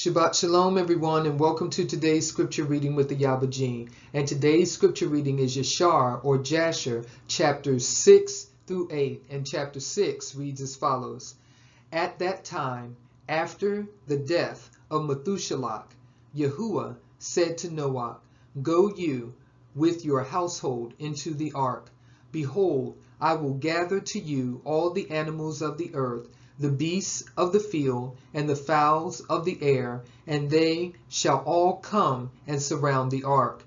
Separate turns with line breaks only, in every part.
Shabbat Shalom, everyone, and welcome to today's scripture reading with the Ayaba. And today's scripture reading is Yashar or Jasher, chapters 6 through 8. And chapter 6 reads as follows. At that time, after the death of Methuselah, Yahuwah said to Noah, Go you with your household into the ark. Behold, I will gather to you all the animals of the earth, the beasts of the field, and the fowls of the air, and they shall all come and surround the ark.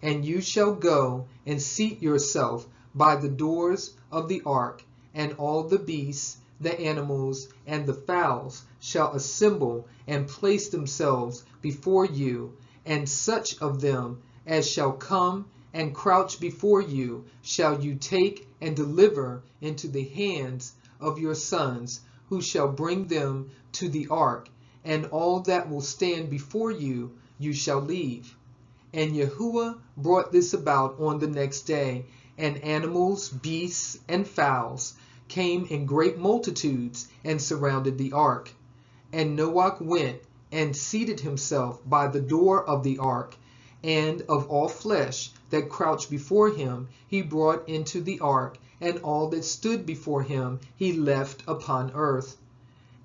And you shall go and seat yourself by the doors of the ark, and all the beasts, the animals, and the fowls shall assemble and place themselves before you, and such of them as shall come and crouch before you shall you take and deliver into the hands of your sons, who shall bring them to the ark, and all that will stand before you, you shall leave. And Yahuwah brought this about on the next day, and animals, beasts, and fowls came in great multitudes and surrounded the ark. And Noah went and seated himself by the door of the ark, and of all flesh that crouched before him he brought into the ark, and all that stood before him he left upon earth.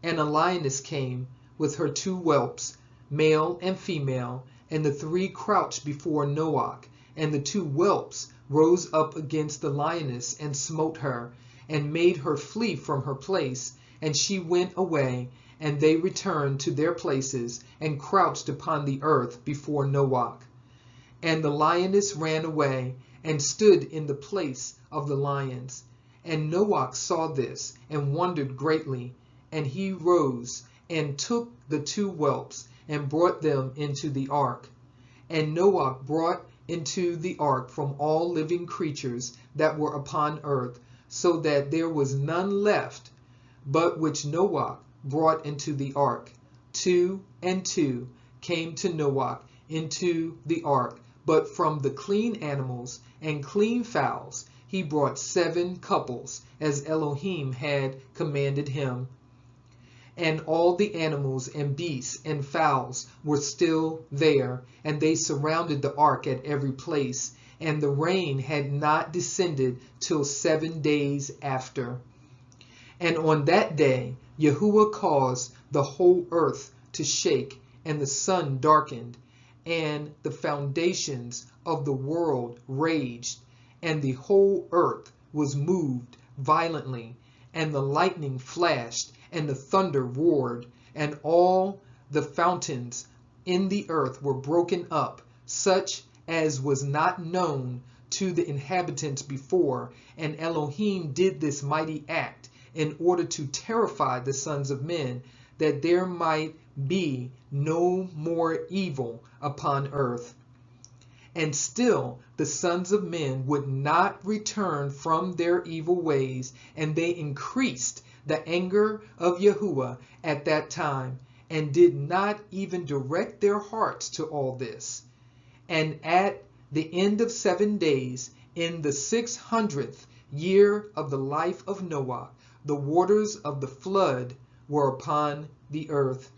And a lioness came with her two whelps, male and female, and the three crouched before Noah. And the two whelps rose up against the lioness and smote her, and made her flee from her place. And she went away, and they returned to their places, and crouched upon the earth before Noah. And the lioness ran away, and stood in the place of the lions. And Noah saw this, and wondered greatly. And he rose, and took the two whelps, and brought them into the ark. And Noah brought into the ark from all living creatures that were upon earth, so that there was none left, but which Noah brought into the ark. 2 and 2 came to Noah into the ark, but from the clean animals and clean fowls he brought 7 couples, as Elohim had commanded him. And all the animals and beasts and fowls were still there, and they surrounded the ark at every place, and the rain had not descended till 7 days after. And on that day Yahuwah caused the whole earth to shake, and the sun darkened, and the foundations of the world raged, and the whole earth was moved violently, and the lightning flashed, and the thunder roared, and all the fountains in the earth were broken up, such as was not known to the inhabitants before. And Elohim did this mighty act in order to terrify the sons of men, that there might be no more evil upon earth. And still the sons of men would not return from their evil ways, and they increased the anger of Yahuwah at that time, and did not even direct their hearts to all this. And at the end of 7 days, in the 600th year of the life of Noah, the waters of the flood were upon the earth.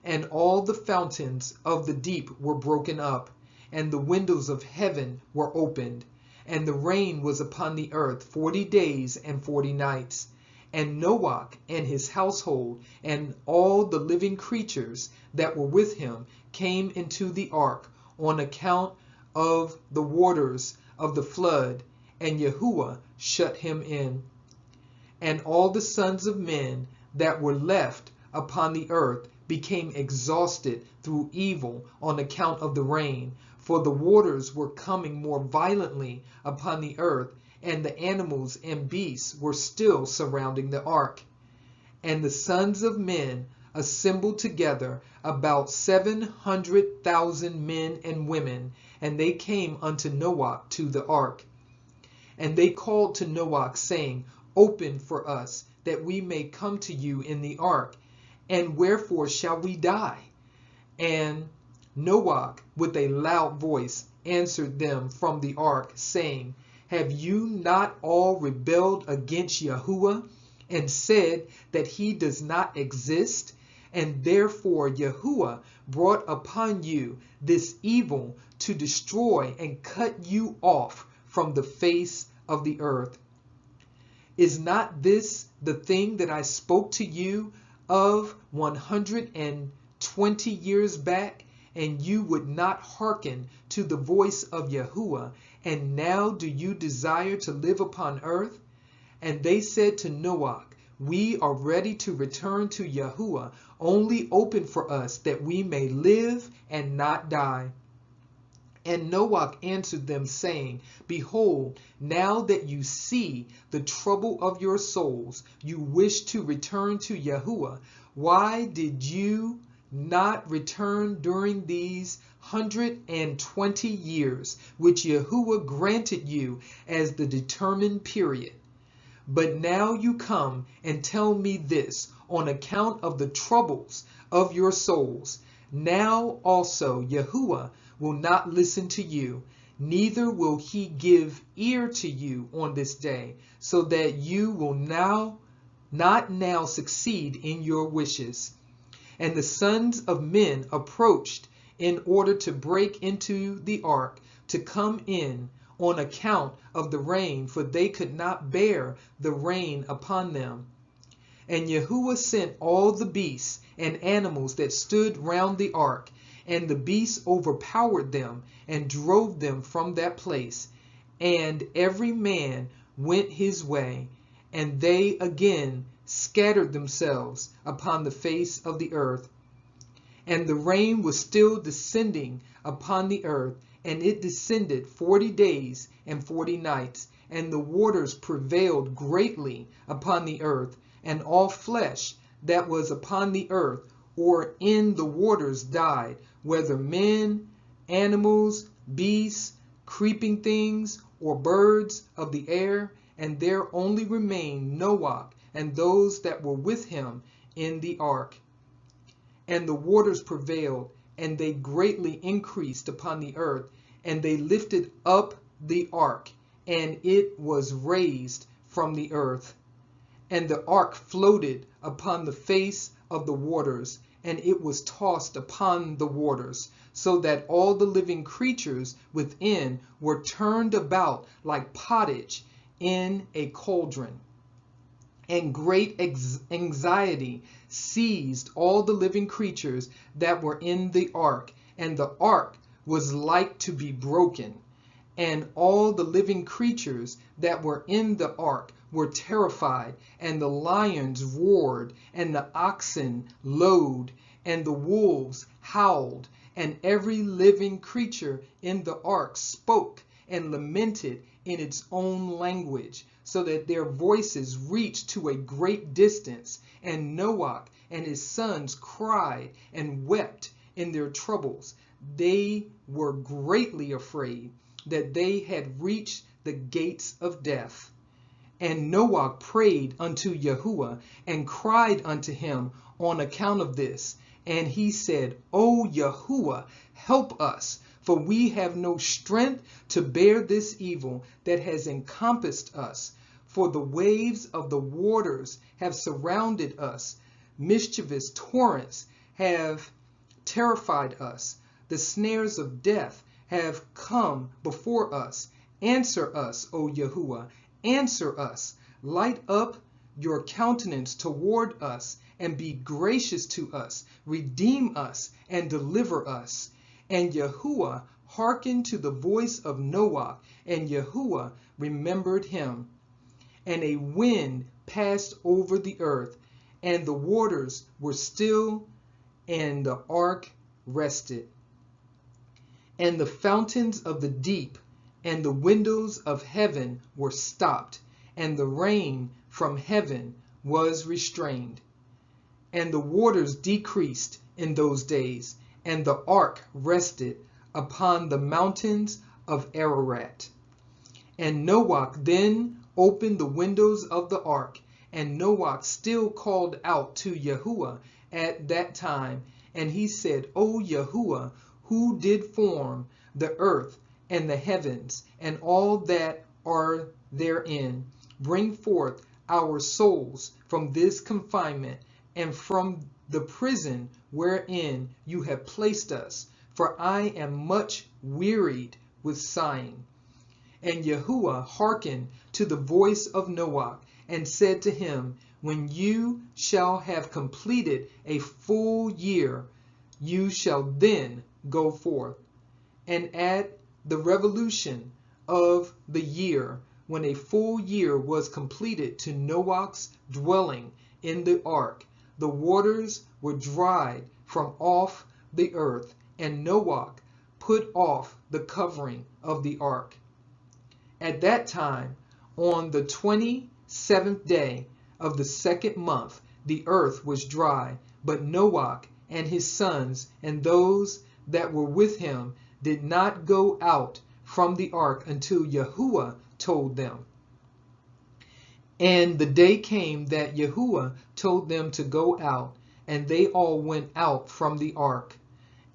And all the fountains of the deep were broken up, and the windows of heaven were opened, and the rain was upon the earth 40 days and 40 nights. And Noah and his household and all the living creatures that were with him came into the ark on account of the waters of the flood, and Yahuwah shut him in. And all the sons of men that were left upon the earth became exhausted through evil on account of the rain, for the waters were coming more violently upon the earth, and the animals and beasts were still surrounding the ark. And the sons of men assembled together, about 700,000 men and women, and they came unto Noah to the ark. And they called to Noah, saying, Open for us, that we may come to you in the ark. And wherefore shall we die? And Noah with a loud voice answered them from the ark, saying, Have you not all rebelled against Yahuwah, and said that he does not exist, And therefore Yahuwah brought upon you this evil to destroy and cut you off from the face of the earth. Is not this the thing that I spoke to you of 120 years back? And you would not hearken to the voice of Yahuwah, and now do you desire to live upon earth? And they said to Noah, we are ready to return to Yahuwah, only open for us that we may live and not die. And Noah answered them, saying, behold, now that you see the trouble of your souls, you wish to return to Yahuwah. Why did you not return during these 120 years, which Yahuwah granted you as the determined period? But now you come and tell me this on account of the troubles of your souls. Now also Yahuwah will not listen to you, neither will he give ear to you on this day, so that you will not now succeed in your wishes. And the sons of men approached in order to break into the ark, to come in on account of the rain, for they could not bear the rain upon them. And Yahuwah sent all the beasts and animals that stood round the ark, and the beasts overpowered them and drove them from that place. And every man went his way, and they again scattered themselves upon the face of the earth. And the rain was still descending upon the earth, and it descended 40 days and 40 nights, and the waters prevailed greatly upon the earth, and all flesh that was upon the earth or in the waters died, whether men, animals, beasts, creeping things, or birds of the air, and there only remained Noah and those that were with him in the ark. And the waters prevailed, and they greatly increased upon the earth, and they lifted up the ark, and it was raised from the earth. And the ark floated upon the face of the waters, and it was tossed upon the waters, so that all the living creatures within were turned about like pottage in a cauldron. And great anxiety seized all the living creatures that were in the ark, and the ark was like to be broken. And all the living creatures that were in the ark were terrified, and the lions roared, and the oxen lowed, and the wolves howled, and every living creature in the ark spoke and lamented in its own language, so that their voices reached to a great distance. And Noah and his sons cried and wept in their troubles. They were greatly afraid that they had reached the gates of death. And Noah prayed unto Yahuwah and cried unto him on account of this. And he said, O Yahuwah, help us, for we have no strength to bear this evil that has encompassed us. For the waves of the waters have surrounded us. Mischievous torrents have terrified us. The snares of death have come before us. Answer us, O Yahuwah, answer us. Light up your countenance toward us, and be gracious to us. Redeem us and deliver us. And Yahuwah hearkened to the voice of Noah, and Yahuwah remembered him. And a wind passed over the earth, and the waters were still, and the ark rested. And the fountains of the deep and the windows of heaven were stopped, and the rain from heaven was restrained. And the waters decreased in those days, and the ark rested upon the mountains of Ararat. And Noah then opened the windows of the ark, and Noah still called out to Yahuwah at that time, and he said, O Yahuwah, who did form the earth and the heavens and all that are therein, bring forth our souls from this confinement and from the prison wherein you have placed us, for I am much wearied with sighing. And Yahuwah hearkened to the voice of Noah, and said to him, when you shall have completed a full year, you shall then go forth. And at the revolution of the year, when a full year was completed to Noah's dwelling in the ark, the waters were dried from off the earth, and Noah put off the covering of the ark. At that time, on the 27th day of the second month, the earth was dry, but Noah and his sons and those that were with him did not go out from the ark until Yahuwah told them. And the day came that Yahuwah told them to go out, and they all went out from the ark.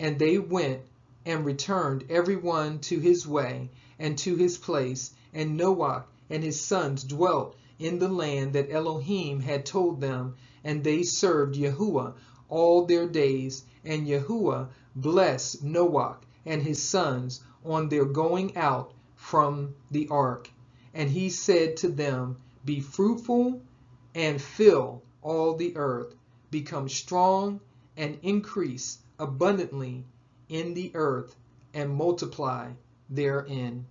And they went and returned every one to his way and to his place, and Noah and his sons dwelt in the land that Elohim had told them, and they served Yahuwah all their days. And Yahuwah blessed Noah and his sons on their going out from the ark. And he said to them, be fruitful and fill all the earth, become strong and increase abundantly in the earth, and multiply therein.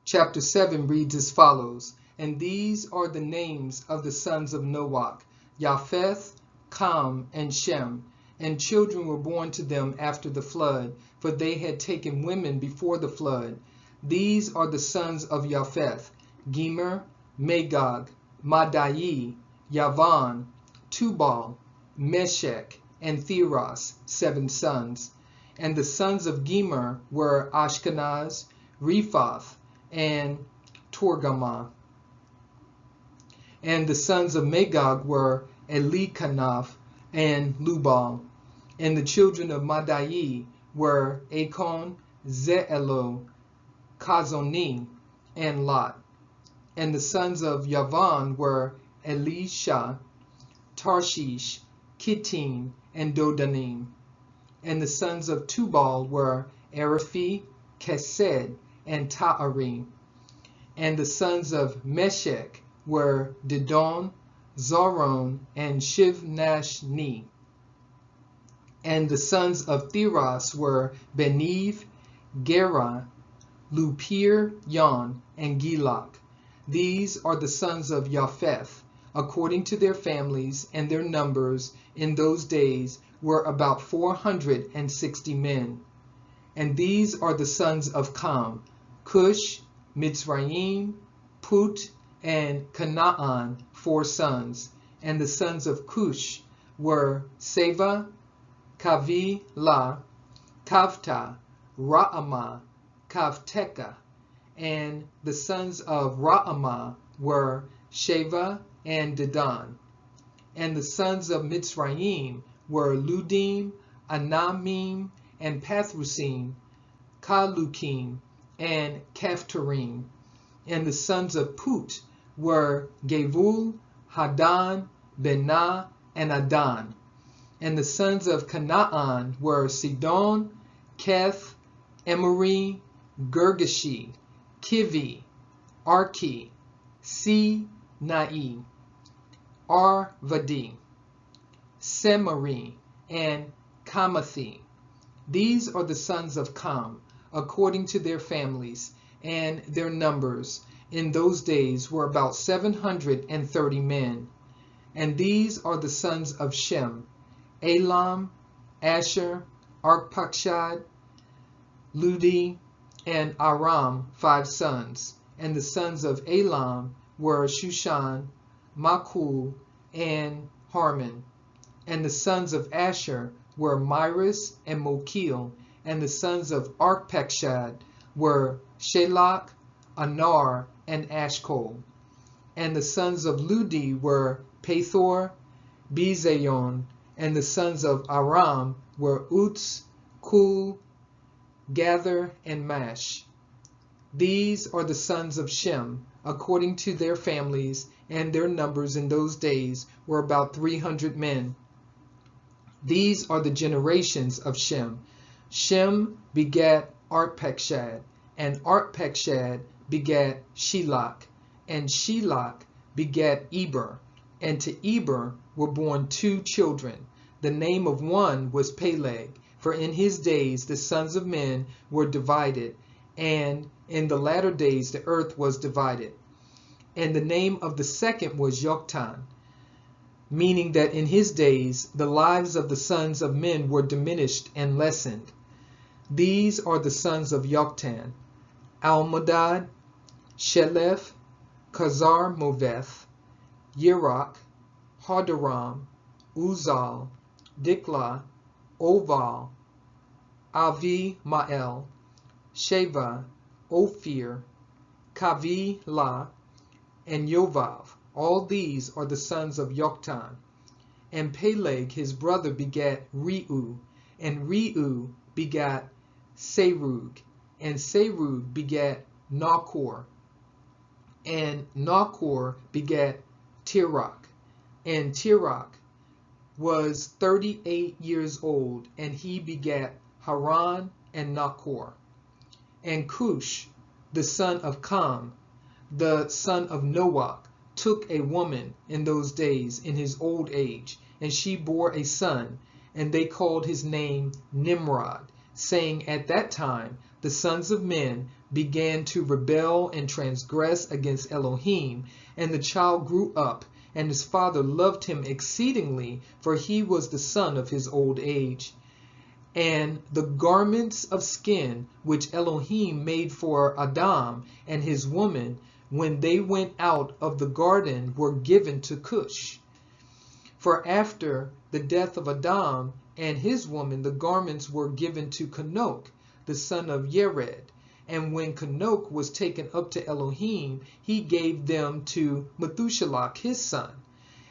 Chapter 7 reads as follows, and these are the names of the sons of Noah, Japheth, Ham, and Shem. And children were born to them after the flood, for they had taken women before the flood. These are the sons of Japheth, Gomer, Magog, Madai, Yavan, Tubal, Meshech, and Theros, 7 sons. And the sons of Gomer were Ashkenaz, Rephath, and Togarmah. And the sons of Magog were Elikanah and Lubal. And the children of Madai were Akon, Zeelo, Kazoni, and Lot. And the sons of Yavan were Elisha, Tarshish, Kittim, and Dodanim. And the sons of Tubal were Ariphi, Kesed, and Ta'arim. And the sons of Meshech were Didon, Zoron, and Shivnashni. And the sons of Theros were Beniv, Gera, Lupir, Yon, and Gilak. These are the sons of Japheth, according to their families, and their numbers in those days were about 460 men. And these are the sons of Ham, Cush, Mitzrayim, Put, and Canaan, 4 sons. And the sons of Cush were Seva, Kavila, Kavta, Ra'amah, Kavteka. And the sons of Ra'amah were Sheva and Dedan. And the sons of Mitzrayim were Ludim, Anamim, and Pathrusim, Kalukim, and Kaphtorim. And the sons of Put were Gevul, Hadan, Benah, and Adan. And the sons of Canaan were Sidon, Keth, Emory, Girgashi, Kivi, Arki, Sinai, Arvadi, Semari, and Kamathi. These are the sons of Kam, according to their families, and their numbers in those days were about 730 men. And these are the sons of Shem, Elam, Asher, Arpachshad, Ludi, and Aram, 5 sons. And the sons of Elam were Shushan, Makul, and Harman. And the sons of Asher were Myris and Mokil. And the sons of Arpachshad were Shelach, Anar, and Ashkol. And the sons of Ludi were Pethor, Bizayon. And the sons of Aram were Uts, Kul, Gather, and Mash. These are the sons of Shem, according to their families, and their numbers in those days were about 300 men. These are the generations of Shem. Shem begat Arpachshad, and Arpachshad begat Shelach, and Shelach begat Eber, and to Eber were born 2 children. The name of one was Peleg, for in his days the sons of men were divided, and in the latter days the earth was divided. And the name of the second was Yoktan, meaning that in his days the lives of the sons of men were diminished and lessened. These are the sons of Yoktan: Almodad, Shelef, Khazar-Moveth, Yerach, Hadaram, Uzal, Diklah, Oval, Avi-Mael, Sheva, Ophir, Kavi-La, and Yovav. All these are the sons of Yoktan. And Peleg his brother begat Reu, and Reu begat Serug, and Serug begat Nachor, and Nachor begat Tirach, and Tirach was 38 years old, and he begat Haran and Nachor. And Cush, the son of Cam, the son of Noach, took a woman in those days in his old age, and she bore a son, and they called his name Nimrod, saying, at that time the sons of men began to rebel and transgress against Elohim, and the child grew up, and his father loved him exceedingly, for he was the son of his old age. And the garments of skin which Elohim made for Adam and his woman when they went out of the garden were given to Cush. For after the death of Adam and his woman, the garments were given to Kanok, the son of Yered. And when Kanok was taken up to Elohim, he gave them to Methushelach his son.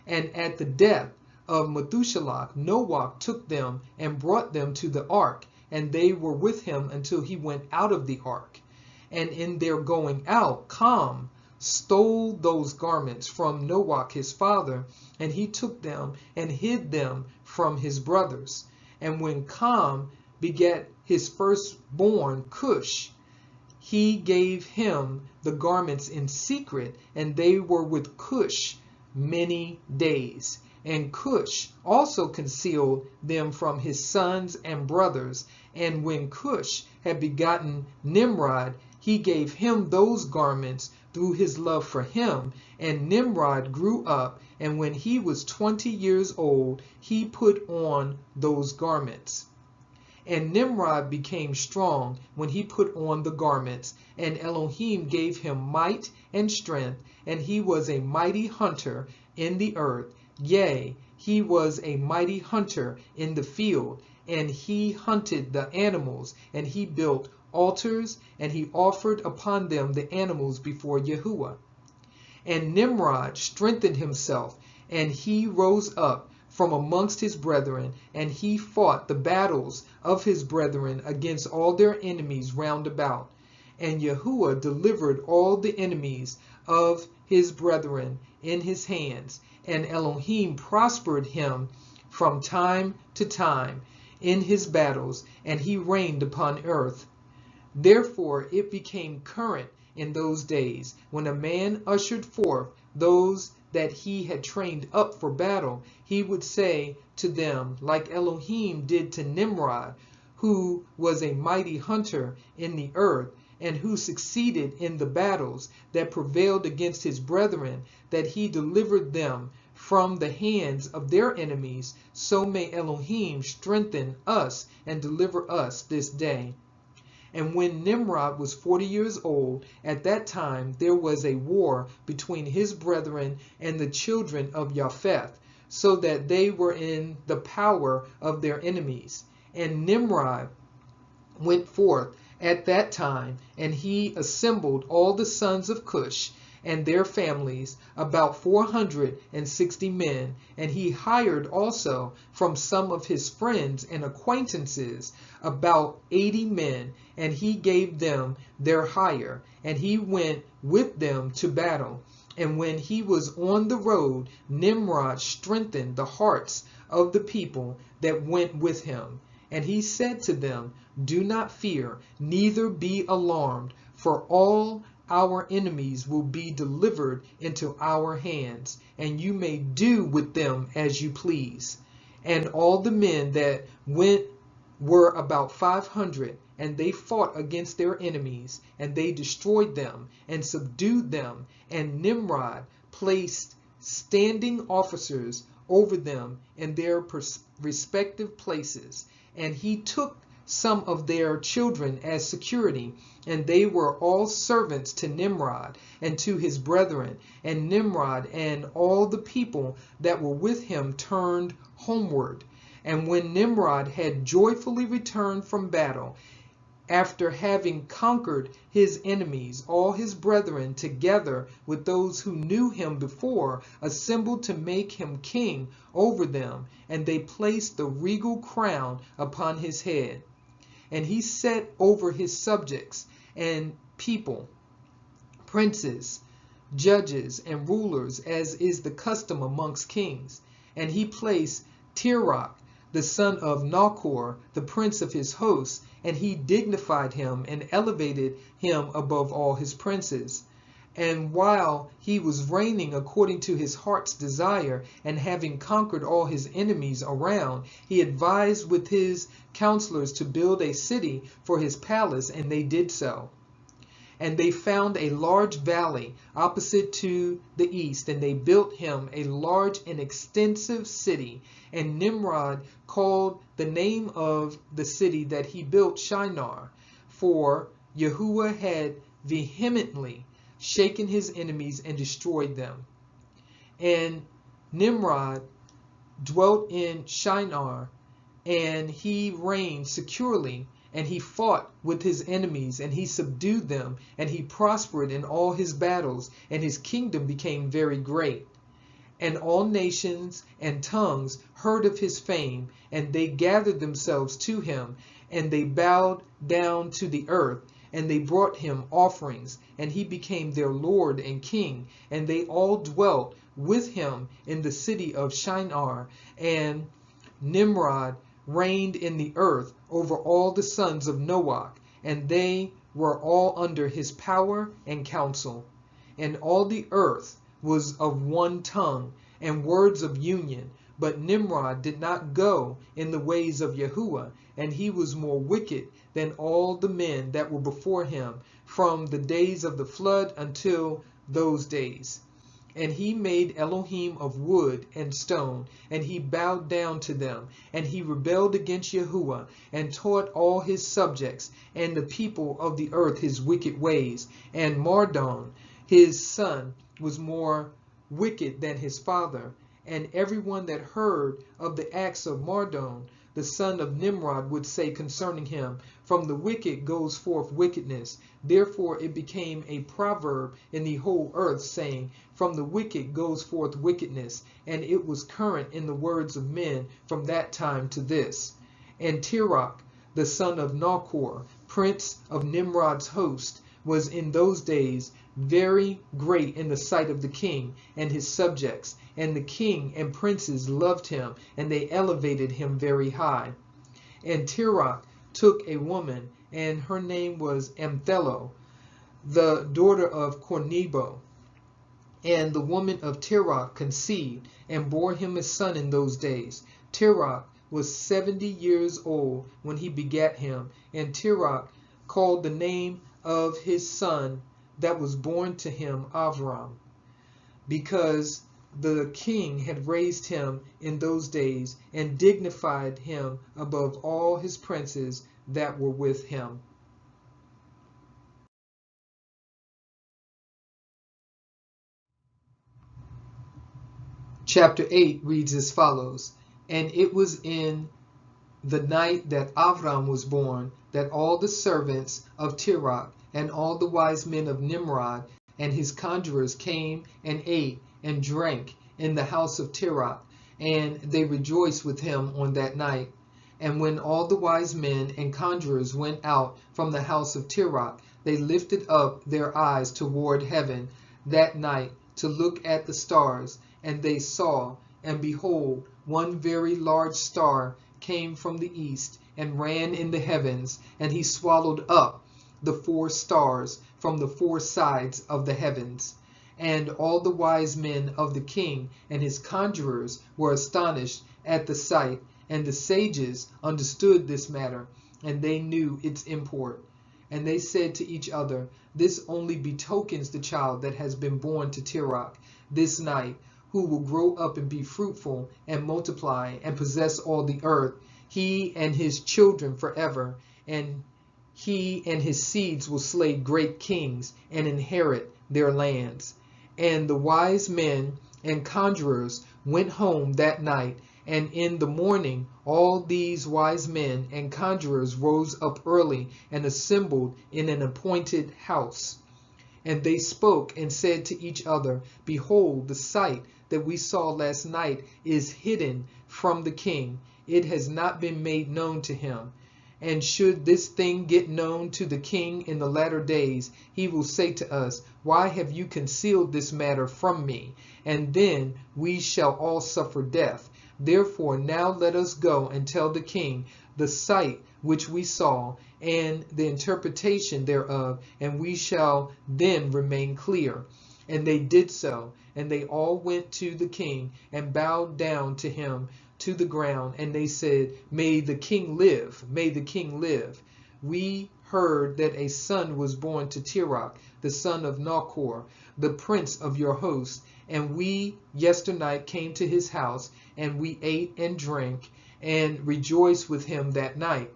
And at the death of Methushelach, Noach took them and brought them to the ark, and they were with him until he went out of the ark. And in their going out, Cam stole those garments from Noach his father, and he took them and hid them from his brothers. And when Cam begat his firstborn Cush, he gave him the garments in secret, and they were with Cush many days. And Cush also concealed them from his sons and brothers. And when Cush had begotten Nimrod, he gave him those garments through his love for him. And Nimrod grew up, and when he was 20 years old, he put on those garments. And Nimrod became strong when he put on the garments, and Elohim gave him might and strength, and he was a mighty hunter in the earth. Yea, he was a mighty hunter in the field, and he hunted the animals, and he built altars, and he offered upon them the animals before Yahuwah. And Nimrod strengthened himself, and he rose up from amongst his brethren, and he fought the battles of his brethren against all their enemies round about. And Yahuwah delivered all the enemies of his brethren in his hands, and Elohim prospered him from time to time in his battles, and he reigned upon earth. Therefore it became current in those days, when a man ushered forth those that he had trained up for battle, he would say to them, like Elohim did to Nimrod, who was a mighty hunter in the earth, and who succeeded in the battles that prevailed against his brethren, that he delivered them from the hands of their enemies, so may Elohim strengthen us and deliver us this day. And when Nimrod was 40 years old, at that time there was a war between his brethren and the children of Japheth, so that they were in the power of their enemies. And Nimrod went forth at that time, and he assembled all the sons of Cush, and their families, about 460 men, and he hired also from some of his friends and acquaintances about 80 men, and he gave them their hire, and he went with them to battle. And when he was on the road, Nimrod strengthened the hearts of the people that went with him. And he said to them, "Do not fear, neither be alarmed, for all our enemies will be delivered into our hands, and you may do with them as you please." And all the men that went were about 500, and they fought against their enemies, and they destroyed them and subdued them. And Nimrod placed standing officers over them in their respective places, and he took some of their children as security, and they were all servants to Nimrod and to his brethren. And Nimrod and all the people that were with him turned homeward. And when Nimrod had joyfully returned from battle, after having conquered his enemies, all his brethren, together with those who knew him before, assembled to make him king over them, and they placed the regal crown upon his head. And he set over his subjects and people, princes, judges, and rulers, as is the custom amongst kings. And he placed Tirach, the son of Nachor, the prince of his hosts, and he dignified him and elevated him above all his princes. And while he was reigning according to his heart's desire, and having conquered all his enemies around, he advised with his counselors to build a city for his palace, and they did so. And they found a large valley opposite to the east, and they built him a large and extensive city. And Nimrod called the name of the city that he built Shinar, for Yahuwah had vehemently shaken his enemies and destroyed them. And Nimrod dwelt in Shinar, and he reigned securely, and he fought with his enemies, and he subdued them, and he prospered in all his battles, and his kingdom became very great. And all nations and tongues heard of his fame, and they gathered themselves to him, and they bowed down to the earth, and they brought him offerings, and he became their Lord and King. And they all dwelt with him in the city of Shinar, and Nimrod reigned in the earth over all the sons of Noah, and they were all under his power and counsel. And all the earth was of one tongue and words of union. But Nimrod did not go in the ways of Yahuwah, and he was more wicked than all the men that were before him, from the days of the flood until those days. And he made Elohim of wood and stone, and he bowed down to them. And he rebelled against Yahuwah, and taught all his subjects and the people of the earth his wicked ways. And Mardon, his son, was more wicked than his father. And everyone that heard of the acts of Mardon, the son of Nimrod, would say concerning him, "From the wicked goes forth wickedness." Therefore it became a proverb in the whole earth, saying, "From the wicked goes forth wickedness." And it was current in the words of men from that time to this. And Tirach, the son of Nachor, prince of Nimrod's host, was in those days very great in the sight of the king and his subjects. And the king and princes loved him, and they elevated him very high. And Tirach took a woman, and her name was Amthelo, the daughter of Cornebo. And the woman of Tirach conceived, and bore him a son in those days. Tirach was 70 years old when he begat him, and Tirach called the name of his son that was born to him Avram, because the king had raised him in those days, and dignified him above all his princes that were with him. Chapter 8 reads as follows. And it was in the night that Avram was born, that all the servants of Tirach and all the wise men of Nimrod and his conjurers came and ate and drank in the house of Tirach, and they rejoiced with him on that night. And when all the wise men and conjurers went out from the house of Tirach, they lifted up their eyes toward heaven that night to look at the stars, and they saw, and behold, one very large star came from the east and ran in the heavens, and he swallowed up the 4 stars from the 4 sides of the heavens. And all the wise men of the king and his conjurers were astonished at the sight, and the sages understood this matter, and they knew its import. And they said to each other, "This only betokens the child that has been born to Tirach this night, who will grow up and be fruitful and multiply and possess all the earth, he and his children forever, and he and his seeds will slay great kings and inherit their lands." And the wise men and conjurers went home that night, and in the morning all these wise men and conjurers rose up early and assembled in an appointed house. And they spoke and said to each other, "Behold, the sight that we saw last night is hidden from the king. It has not been made known to him. And should this thing get known to the king in the latter days, he will say to us, 'Why have you concealed this matter from me?' And then we shall all suffer death. Therefore now let us go and tell the king the sight which we saw, and the interpretation thereof, and we shall then remain clear." And they did so, and they all went to the king and bowed down to him to the ground, and they said, "May the king live, may the king live. We heard that a son was born to Tirach, the son of Nachor, the prince of your host, and we yesternight came to his house, and we ate and drank and rejoiced with him that night.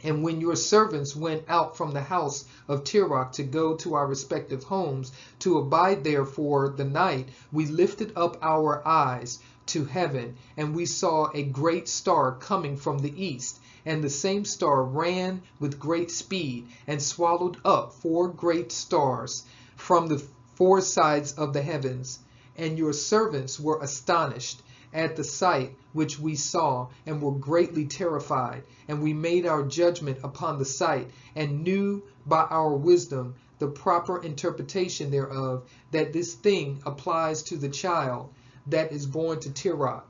And when your servants went out from the house of Tirach to go to our respective homes to abide there for the night, we lifted up our eyes to heaven, and we saw a great star coming from the east, and the same star ran with great speed and swallowed up 4 great stars from the 4 sides of the heavens. And your servants were astonished at the sight which we saw, and were greatly terrified. And we made our judgment upon the sight, and knew by our wisdom the proper interpretation thereof, that this thing applies to the child that is born to Tirach,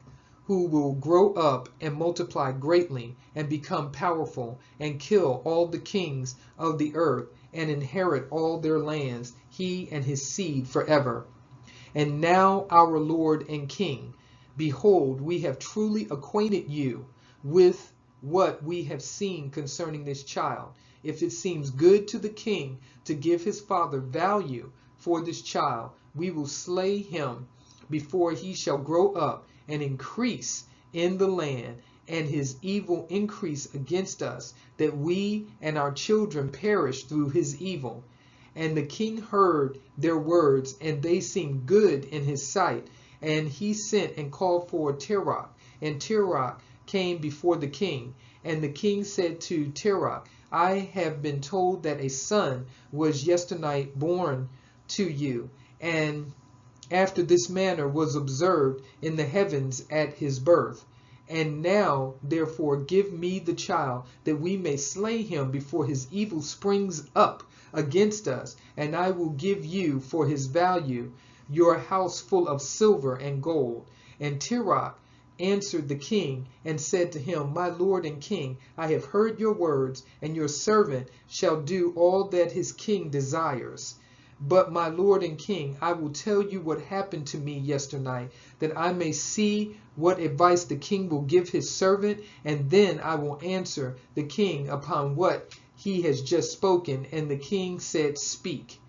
who will grow up and multiply greatly, and become powerful, and kill all the kings of the earth, and inherit all their lands, he and his seed forever. And now, our Lord and King, behold, we have truly acquainted you with what we have seen concerning this child. If it seems good to the king to give his father value for this child, we will slay him before he shall grow up and increase in the land, and his evil increase against us, that we and our children perish through his evil." And the king heard their words, and they seemed good in his sight. And he sent and called for Tirach, and Tirach came before the king. And the king said to Tirach, "I have been told that a son was yesternight born to you, and after this manner was observed in the heavens at his birth. And now, therefore, give me the child, that we may slay him before his evil springs up against us, and I will give you for his value your house full of silver and gold." And Tirach answered the king and said to him, "My lord and king, I have heard your words, and your servant shall do all that his king desires. But my lord and king, I will tell you what happened to me yesternight, that I may see what advice the king will give his servant, and then I will answer the king upon what he has just spoken." And the king said, "Speak."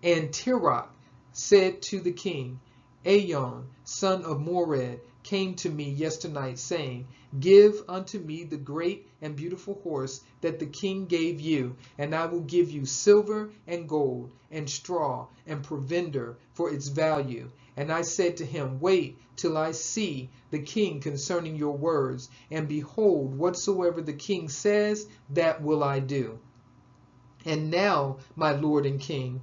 And Tirach said to the king, "Ayon, son of Mored, came to me yesternight, saying, 'Give unto me the great and beautiful horse that the king gave you, and I will give you silver and gold and straw and provender for its value.' And I said to him, 'Wait till I see the king concerning your words, and behold, whatsoever the king says, that will I do.' And now, my lord and king,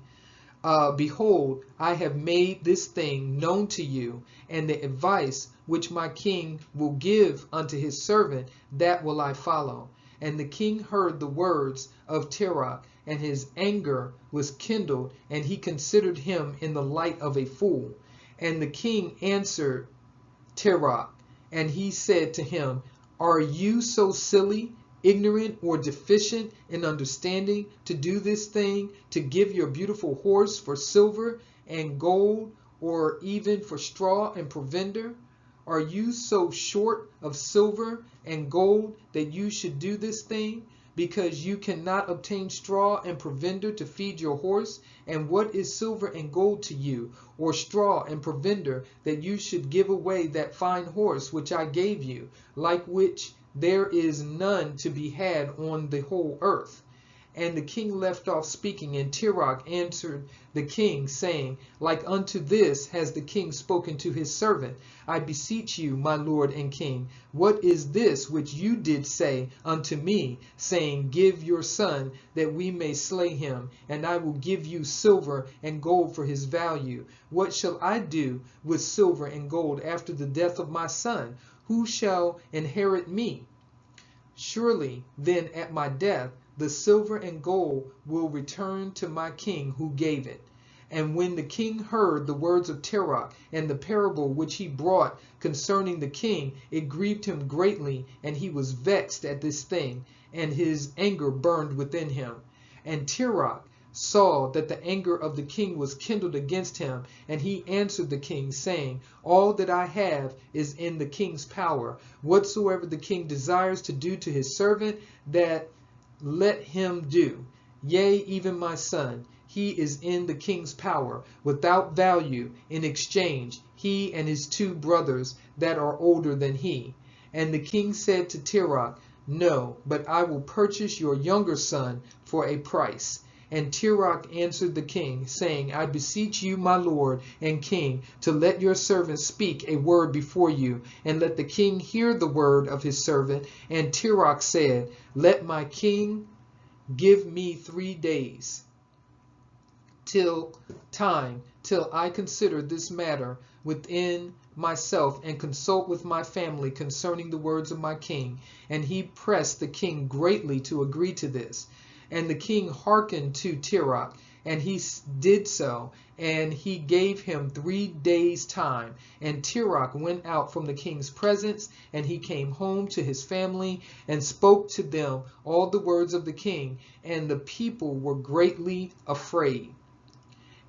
Behold, I have made this thing known to you, and the advice which my king will give unto his servant, that will I follow. And the king heard the words of Tirach, and his anger was kindled, and he considered him in the light of a fool. And the king answered Tirach, and he said to him, Are you so silly, ignorant, or deficient in understanding to do this thing, to give your beautiful horse for silver and gold, or even for straw and provender? Are you so short of silver and gold that you should do this thing, because you cannot obtain straw and provender to feed your horse? And what is silver and gold to you, or straw and provender, that you should give away that fine horse which I gave you, like which there is none to be had on the whole earth? And the king left off speaking, and Tirach answered the king, saying, Like unto this has the king spoken to his servant. I beseech you, my lord and king, what is this which you did say unto me, saying, Give your son, that we may slay him, and I will give you silver and gold for his value? What shall I do with silver and gold after the death of my son? Who shall inherit me? Surely then at my death the silver and gold will return to my king who gave it. And when the king heard the words of Tirach and the parable which he brought concerning the king, it grieved him greatly, and he was vexed at this thing, and his anger burned within him. And Tirach saw that the anger of the king was kindled against him, and he answered the king, saying, All that I have is in the king's power. Whatsoever the king desires to do to his servant, that let him do. Yea, even my son, he is in the king's power, without value, in exchange, he and his 2 brothers that are older than he. And the king said to Tirach, No, but I will purchase your younger son for a price. And Tirach answered the king, saying, I beseech you, my lord and king, to let your servant speak a word before you, and let the king hear the word of his servant. And Tirach said, Let my king give me 3 days till I consider this matter within myself, and consult with my family concerning the words of my king. And he pressed the king greatly to agree to this. And the king hearkened to Tirach, and he did so, and he gave him 3 days' time. And Tirach went out from the king's presence, and he came home to his family, and spoke to them all the words of the king, and the people were greatly afraid.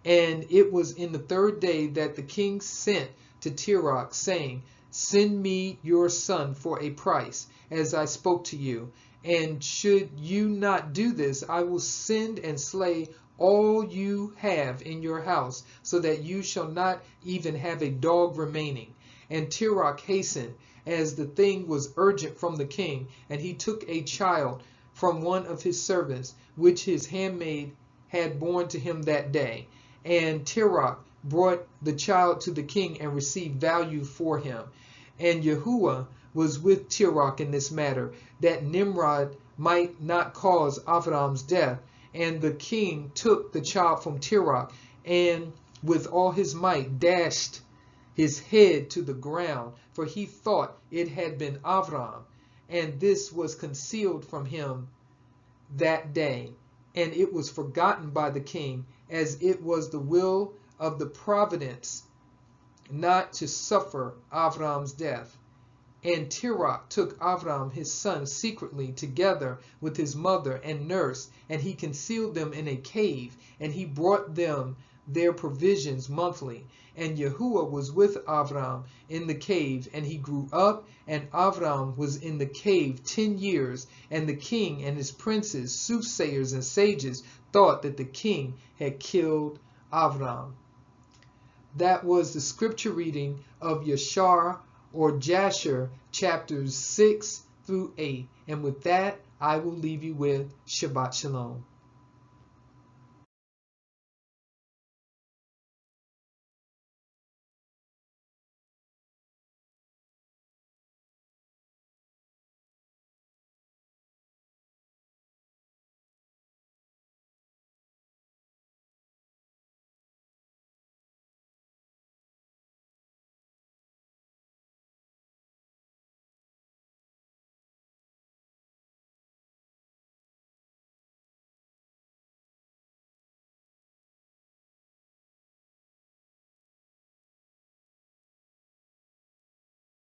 And it was in the 3rd day that the king sent to Tirach, saying, Send me your son for a price, as I spoke to you. And should you not do this, I will send and slay all you have in your house, so that you shall not even have a dog remaining. And Tirach hastened, as the thing was urgent from the king, and he took a child from one of his servants, which his handmaid had borne to him that day. And Tirach brought the child to the king and received value for him. And Yahuwah was with Tirach in this matter, that Nimrod might not cause Avram's death. And the king took the child from Tirach, and with all his might dashed his head to the ground, for he thought it had been Avram. And this was concealed from him that day, and it was forgotten by the king, as it was the will of the providence not to suffer Avram's death. And Tirach took Avram his son secretly, together with his mother and nurse, and he concealed them in a cave, and he brought them their provisions monthly. And Yahuwah was with Avram in the cave, and he grew up, and Avram was in the cave 10 years. And the king and his princes, soothsayers and sages, thought that the king had killed Avram. That was the scripture reading of Yashar or Jasher, chapters 6 through 8. And with that, I will leave you with Shabbat Shalom.